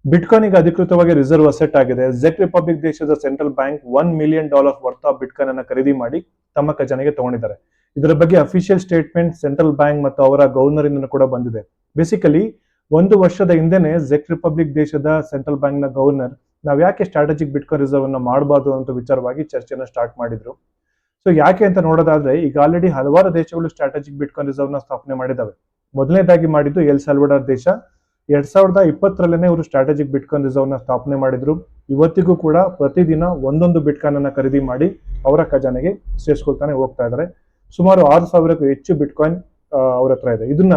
Bitcoin ಈಗ ಅಧಿಕೃತವಾಗಿ reserve asset ಆಗಿದೆ. ಜೆಕ್ ರಿಪಬ್ಲಿಕ್ ದೇಶದ central bank $1 million worth of bitcoin ಅನ್ನ ಖರೀದಿ ಮಾಡಿ ತಮ್ಮ ಖಜಾನೆಗೆ ತಗೊಂಡಿದ್ದಾರೆ. ಇದರ ಬಗ್ಗೆ ಅಫಿಷಿಯಲ್ ಸ್ಟೇಟ್ಮೆಂಟ್ ಸೆಂಟ್ರಲ್ ಬ್ಯಾಂಕ್ ಮತ್ತು ಅವರ ಗವರ್ನರ್ ಇಂದ ಕೂಡ ಬಂದಿದೆ. ಬೇಸಿಕಲಿ 1 ವರ್ಷದ ಹಿಂದೆನೆ ಜೆಕ್ ರಿಪಬ್ಲಿಕ್ ದೇಶದ ಸೆಂಟ್ರಲ್ ಬ್ಯಾಂಕ್ ನ ಗವರ್ನರ್ ನಾವ್ ಯಾಕೆ ಸ್ಟ್ರಾಟಜಿಕ್ ಬಿಟ್ಕಾಯಿನ್ ರಿಸರ್ವ್ ಅನ್ನ ಮಾಡಬಾರ್ದು ಅಂತ ವಿಚಾರವಾಗಿ ಚರ್ಚೆನ ಸ್ಟಾರ್ಟ್ ಮಾಡಿದ್ರು. ಸೊ ಯಾಕೆ ಅಂತ ನೋಡೋದಾದ್ರೆ ಈಗ ಆಲ್ರೆಡಿ ಹಲವಾರು ದೇಶಗಳು ಸ್ಟ್ರಾಟಜಿಕ್ ಬಿಟ್ಕಾಯಿನ್ ರಿಸರ್ವ್ ನ ಸ್ಥಾಪನೆ ಮಾಡಿದಾವೆ. ಮೊದಲನೇದಾಗಿ ಮಾಡಿದ್ದು ಎಲ್ ಸಾಲ್ವಡಾರ್ ದೇಶ. 2020 ಇವರು ಸ್ಟ್ರಾಟಜಿಕ್ ಬಿಟ್ಕಾಯಿನ್ ರಿಸರ್ವ್ ನ ಸ್ಥಾಪನೆ ಮಾಡಿದ್ರು. ಇವತ್ತಿಗೂ ಕೂಡ ಪ್ರತಿದಿನ ಒಂದೊಂದು ಬಿಟ್ಕಾಯಿನ್ ಅನ್ನ ಖರೀದಿ ಮಾಡಿ ಅವರ ಖಜಾನೆಗೆ ಸೇರಿಸ್ಕೊಳ್ತಾನೆ ಹೋಗ್ತಾ ಇದ್ದಾರೆ. ಸುಮಾರು 6,000ಕ್ಕೂ ಹೆಚ್ಚು ಬಿಟ್ಕಾಯಿನ್ ಅವ್ರ ಹತ್ರ ಇದೆ. ಇದನ್ನ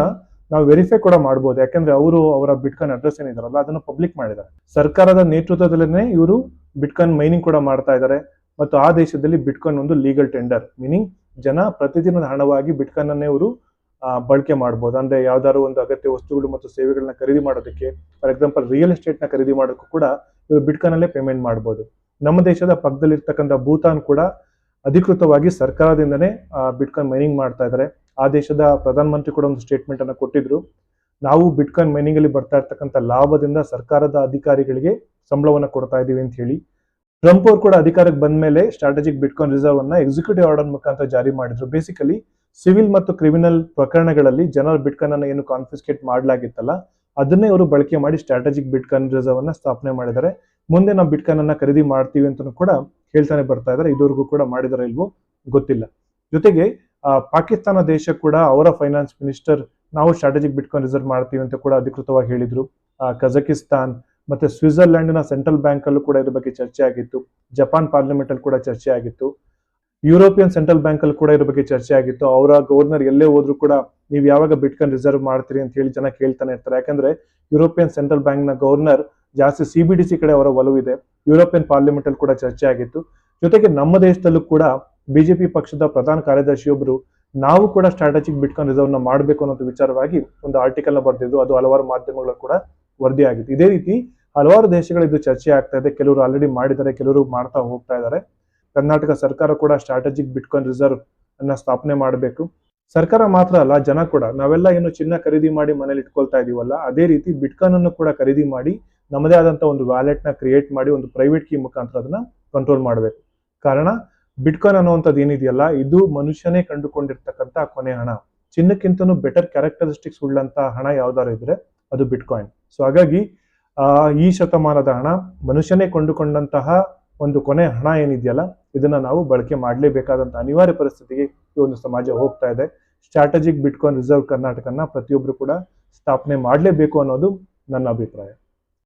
ನಾವು ವೆರಿಫೈ ಕೂಡ ಮಾಡಬಹುದು, ಯಾಕಂದ್ರೆ ಅವರು ಅವರ ಬಿಟ್ಕಾಯಿನ್ ಅಡ್ರೆಸ್ ಏನಿದಾರಲ್ಲ ಅದನ್ನು ಪಬ್ಲಿಕ್ ಮಾಡಿದ್ದಾರೆ. ಸರ್ಕಾರದ ನೇತೃತ್ವದಲ್ಲೇ ಇವರು ಬಿಟ್ಕಾಯಿನ್ ಮೈನಿಂಗ್ ಕೂಡ ಮಾಡ್ತಾ ಇದ್ದಾರೆ. ಮತ್ತು ಆ ದೇಶದಲ್ಲಿ ಬಿಟ್ಕಾಯಿನ್ ಒಂದು ಲೀಗಲ್ ಟೆಂಡರ್, ಮೀನಿಂಗ್ ಜನ ಪ್ರತಿದಿನದ ಹಣವಾಗಿ ಬಿಟ್ಕಾಯಿನ್ ಅನ್ನೇ ಇವರು ಬಳಕೆ ಮಾಡಬಹುದು. ಅಂದ್ರೆ ಯಾವ್ದಾದ್ರು ಒಂದು ಅಗತ್ಯ ವಸ್ತುಗಳು ಮತ್ತು ಸೇವೆಗಳನ್ನ ಖರೀದಿ ಮಾಡೋದಕ್ಕೆ, ಫಾರ್ ಎಕ್ಸಾಂಪಲ್ ರಿಯಲ್ ಎಸ್ಟೇಟ್ ನ ಖರೀದಿ ಮಾಡೋಕ್ಕೂ ಕೂಡ ಇವರು ಬಿಟ್ಕಾಯಿನ್ ಅಲ್ಲೇ ಪೇಮೆಂಟ್ ಮಾಡಬಹುದು. ನಮ್ಮ ದೇಶದ ಪಕ್ಕದಲ್ಲಿರ್ತಕ್ಕಂಥ ಭೂತಾನ್ ಕೂಡ ಅಧಿಕೃತವಾಗಿ ಸರ್ಕಾರದಿಂದನೇ ಬಿಟ್ಕಾಯಿನ್ ಮೈನಿಂಗ್ ಮಾಡ್ತಾ ಇದ್ದಾರೆ. ಆ ದೇಶದ ಪ್ರಧಾನಮಂತ್ರಿ ಕೂಡ ಒಂದು ಸ್ಟೇಟ್ಮೆಂಟ್ ಅನ್ನ ಕೊಟ್ಟಿದ್ರು. ನಾವು ಬಿಟ್ಕಾಯಿನ್ ಮೈನಿಂಗ್ ಅಲ್ಲಿ ಬರ್ತಾ ಇರ್ತಕ್ಕಂಥ ಲಾಭದಿಂದ ಸರ್ಕಾರದ ಅಧಿಕಾರಿಗಳಿಗೆ ಸಂಬಳವನ್ನ ಕೊಡ್ತಾ ಇದೀವಿ ಅಂತ ಹೇಳಿ. ಟ್ರಂಪ್ ಅವರು ಕೂಡ ಅಧಿಕಾರಕ್ಕೆ ಬಂದ ಮೇಲೆ ಸ್ಟ್ರಾಟಜಿಕ್ ಬಿಟ್ಕಾಯಿನ್ ರಿಸರ್ವ್ ಅನ್ನ ಎಕ್ಸಿಕ್ಯೂಟಿವ್ ಆರ್ಡರ್ ಮುಖಾಂತರ ಜಾರಿ ಮಾಡಿದ್ರು. ಬೇಸಿಕಲಿ ಸಿವಿಲ್ ಮತ್ತು ಕ್ರಿಮಿನಲ್ ಪ್ರಕರಣಗಳಲ್ಲಿ ಜನರ ಬಿಟ್ಕಾಯಿನ್ ಅನ್ನ ಏನು ಕಾನ್ಫಿಸ್ಕೇಟ್ ಮಾಡಲಾಗಿತ್ತಲ್ಲ ಅದನ್ನೇ ಇವರು ಬಳಕೆ ಮಾಡಿ ಸ್ಟ್ರಾಟಜಿಕ್ ಬಿಟ್ಕಾಯಿನ್ ರಿಸರ್ವ್ ಅನ್ನ ಸ್ಥಾಪನೆ ಮಾಡಿದ್ದಾರೆ. ಮುಂದೆ ನಾವು ಬಿಟ್ಕಾಯಿನ್ ಅನ್ನ ಖರೀದಿ ಮಾಡ್ತೀವಿ ಅಂತ ಕೂಡ ಹೇಳ್ತಾನೆ ಬರ್ತಾ ಇದ್ದಾರೆ. ಇದುವರೆಗೂ ಕೂಡ ಮಾಡಿದಾರೆ ಇಲ್ವೋ ಗೊತ್ತಿಲ್ಲ. ಜೊತೆಗೆ ಪಾಕಿಸ್ತಾನ ದೇಶ ಕೂಡ ಅವರ ಫೈನಾನ್ಸ್ ಮಿನಿಸ್ಟರ್ ನಾವು ಸ್ಟ್ರಾಟಜಿಕ್ ಬಿಟ್ಕಾಯಿನ್ ರಿಸರ್ವ್ ಮಾಡ್ತೀವಿ ಅಂತ ಕೂಡ ಅಧಿಕೃತವಾಗಿ ಹೇಳಿದ್ರು. ಕಜಕಿಸ್ತಾನ್ ಮತ್ತೆ ಸ್ವಿಟ್ಜರ್ಲೆಂಡ್ ನ ಸೆಂಟ್ರಲ್ ಬ್ಯಾಂಕ್ ಅಲ್ಲೂ ಕೂಡ ಇದ್ರ ಬಗ್ಗೆ ಚರ್ಚೆ ಆಗಿತ್ತು. ಜಪಾನ್ ಪಾರ್ಲಿಮೆಂಟ್ ಅಲ್ಲಿ ಕೂಡ ಚರ್ಚೆ ಆಗಿತ್ತು. ಯುರೋಪಿಯನ್ ಸೆಂಟ್ರಲ್ ಬ್ಯಾಂಕ್ ಅಲ್ಲಿ ಕೂಡ ಇದ್ರ ಬಗ್ಗೆ ಚರ್ಚೆ ಆಗಿತ್ತು. ಅವರ ಗವರ್ನರ್ ಎಲ್ಲೇ ಹೋದ್ರು ಕೂಡ ನೀವು ಯಾವಾಗ ಬಿಟ್ಕಾಯಿನ್ ರಿಸರ್ವ್ ಮಾಡ್ತೀರಿ ಅಂತ ಹೇಳಿ ಜನ ಕೇಳ್ತಾನೆ ಇರ್ತಾರೆ. ಯಾಕಂದ್ರೆ ಯುರೋಪಿಯನ್ ಸೆಂಟ್ರಲ್ ಬ್ಯಾಂಕ್ ನ ಗವರ್ನರ್ ಜಾಸ್ತಿ CBDC ಕಡೆ ಅವರ ಒಲವಿದೆ. ಯುರೋಪಿಯನ್ ಪಾರ್ಲಿಮೆಂಟ್ ಅಲ್ಲಿ ಕೂಡ ಚರ್ಚೆ ಆಗಿತ್ತು. ಜೊತೆಗೆ ನಮ್ಮ ದೇಶದಲ್ಲೂ ಕೂಡ ಬಿಜೆಪಿ ಪಕ್ಷದ ಪ್ರಧಾನ ಕಾರ್ಯದರ್ಶಿಯೊಬ್ಬರು ನಾವು ಕೂಡ ಸ್ಟ್ರಾಟಜಿಕ್ ಬಿಟ್ಕಾಯಿನ್ ರಿಸರ್ವ್ ನ ಮಾಡಬೇಕು ಅನ್ನೋ ವಿಚಾರವಾಗಿ ಒಂದು ಆರ್ಟಿಕಲ್ ನ ಬರೆದಿದ್ದು. ಅದು ಹಲವಾರು ಮಾಧ್ಯಮಗಳು ಕೂಡ ವರದಿ ಆಗಿತ್ತು. ಇದೇ ರೀತಿ ಹಲವಾರು ದೇಶಗಳು ಇದು ಚರ್ಚೆ ಆಗ್ತಾ ಇದೆ. ಕೆಲವರು ಆಲ್ರೆಡಿ ಮಾಡಿದ್ದಾರೆ, ಕೆಲವರು ಮಾಡ್ತಾ ಹೋಗ್ತಾ ಇದ್ದಾರೆ. ಕರ್ನಾಟಕ ಸರ್ಕಾರ ಕೂಡ ಸ್ಟ್ರಾಟಜಿಕ್ ಬಿಟ್ಕಾಯಿನ್ ರಿಸರ್ವ್ ಅನ್ನ ಸ್ಥಾಪನೆ ಮಾಡಬೇಕು. ಸರ್ಕಾರ ಮಾತ್ರ ಅಲ್ಲ, ಜನ ಕೂಡ. ನಾವೆಲ್ಲ ಏನು ಚಿನ್ನ ಖರೀದಿ ಮಾಡಿ ಮನೇಲಿ ಇಟ್ಕೊಳ್ತಾ ಇದೀವಲ್ಲ, ಅದೇ ರೀತಿ ಬಿಟ್ಕಾಯಿನ್ ಅನ್ನು ಕೂಡ ಖರೀದಿ ಮಾಡಿ ನಮ್ಮದೇ ಆದಂತ ಒಂದು ವ್ಯಾಲೆಟ್ ನ ಕ್ರಿಯೇಟ್ ಮಾಡಿ ಒಂದು ಪ್ರೈವೇಟ್ ಕೀ ಮುಖಾಂತರ ಅದನ್ನ ಕಂಟ್ರೋಲ್ ಮಾಡಬೇಕು. ಕಾರಣ ಬಿಟ್ಕಾಯಿನ್ ಅನ್ನುವಂಥದ್ದು ಏನಿದೆಯಲ್ಲ ಇದು ಮನುಷ್ಯನೇ ಕಂಡುಕೊಂಡಿರ್ತಕ್ಕಂಥ ಕೊನೆ ಹಣ. ಚಿನ್ನಕ್ಕಿಂತನೂ ಬೆಟರ್ ಕ್ಯಾರೆಕ್ಟರಿಸ್ಟಿಕ್ಸ್ ಉಳ್ಳಂತ ಹಣ ಯಾವ್ದಾರು ಇದ್ರೆ ಅದು ಬಿಟ್ಕಾಯಿನ್. ಸೊ ಹಾಗಾಗಿ ಈ ಶತಮಾನದ ಹಣ ಮನುಷ್ಯನೇ ಕೊಂಡುಕೊಂಡಂತಹ ಒಂದು ಕೊನೆ ಹಣ ಏನಿದೆಯಲ್ಲ ಇದನ್ನ ನಾವು ಬಳಕೆ ಮಾಡಲೇಬೇಕಾದಂತ ಅನಿವಾರ್ಯ ಪರಿಸ್ಥಿತಿಗೆ ಈ ಒಂದು ಸಮಾಜ ಹೋಗ್ತಾ ಇದೆ. ಸ್ಟ್ರಾಟಜಿಕ್ ಬಿಟ್ಕಾಯಿನ್ ರಿಸರ್ವ್ ಕರ್ನಾಟಕನ ಪ್ರತಿಯೊಬ್ರು ಕೂಡ ಸ್ಥಾಪನೆ ಮಾಡಲೇಬೇಕು ಅನ್ನೋದು ನನ್ನ ಅಭಿಪ್ರಾಯ.